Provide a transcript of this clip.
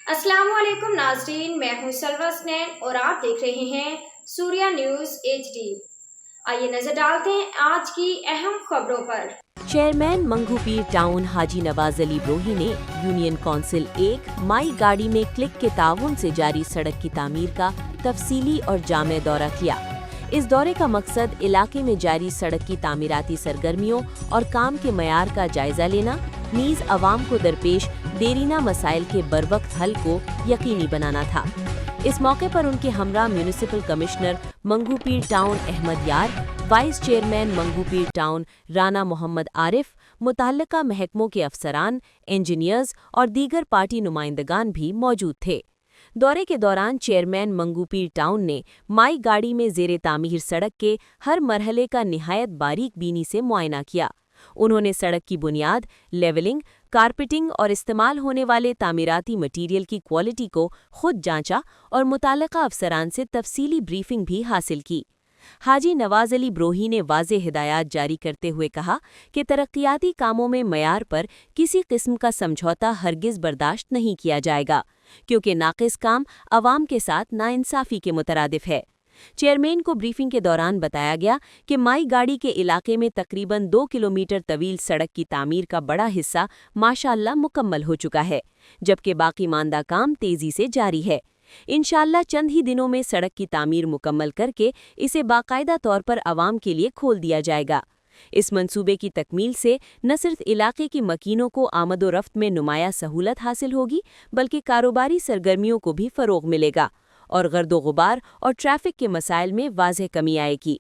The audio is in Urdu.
السلام علیکم ناظرین، میں ہوں سلوہ سنین اور آپ دیکھ رہے ہیں سوریا نیوز ایچ ڈی۔ آئیے نظر ڈالتے ہیں آج کی اہم خبروں پر۔ چیئرمین منگو پیر ٹاؤن حاجی نواز علی بروہی نے یونین کونسل 1 مائی گاڑی میں کلک کے تعاون سے جاری سڑک کی تعمیر کا تفصیلی اور جامع دورہ کیا۔ اس دورے کا مقصد علاقے میں جاری سڑک کی تعمیراتی سرگرمیوں اور کام کے معیار کا جائزہ لینا، نیز عوام کو درپیش دیرینہ مسائل کے بروقت حل کو یقینی بنانا تھا۔ اس موقع پر ان کے ہمراہ میونسپل کمشنر منگو پیر ٹاؤن احمد یار، وائس چیئرمین منگو پیر ٹاؤن رانا محمد عارف، متعلقہ محکموں کے افسران، انجینئرز اور دیگر پارٹی نمائندگان بھی موجود تھے۔ دورے کے دوران چیئرمین منگو پیر ٹاؤن نے مائی گاڑی میں زیر تعمیر سڑک کے ہر مرحلے کا نہایت باریک بینی سے معائنہ کیا۔ انہوں نے سڑک کی بنیاد، لیولنگ، کارپیٹنگ اور استعمال ہونے والے تعمیراتی مٹیریل کی کوالٹی کو خود جانچا اور متعلقہ افسران سے تفصیلی بریفنگ بھی حاصل کی۔ حاجی نواز علی بروہی نے واضح ہدایات جاری کرتے ہوئے کہا کہ ترقیاتی کاموں میں معیار پر کسی قسم کا سمجھوتہ ہرگز برداشت نہیں کیا جائے گا، کیونکہ ناقص کام عوام کے ساتھ ناانصافی کے مترادف ہے۔ چیئرمین کو بریفنگ کے دوران بتایا گیا کہ مائی گاڑی کے علاقے میں تقریباً 2 کلومیٹر طویل سڑک کی تعمیر کا بڑا حصہ ماشاءاللہ مکمل ہو چکا ہے، جبکہ باقی ماندہ کام تیزی سے جاری ہے۔ انشاءاللہ چند ہی دنوں میں سڑک کی تعمیر مکمل کر کے اسے باقاعدہ طور پر عوام کے لیے کھول دیا جائے گا۔ اس منصوبے کی تکمیل سے نہ صرف علاقے کی مکینوں کو آمد و رفت میں نمایاں سہولت حاصل ہوگی، بلکہ کاروباری سرگرمیوں کو بھی فروغ ملے گا اور گرد و غبار اور ٹریفک کے مسائل میں واضح کمی آئے گی۔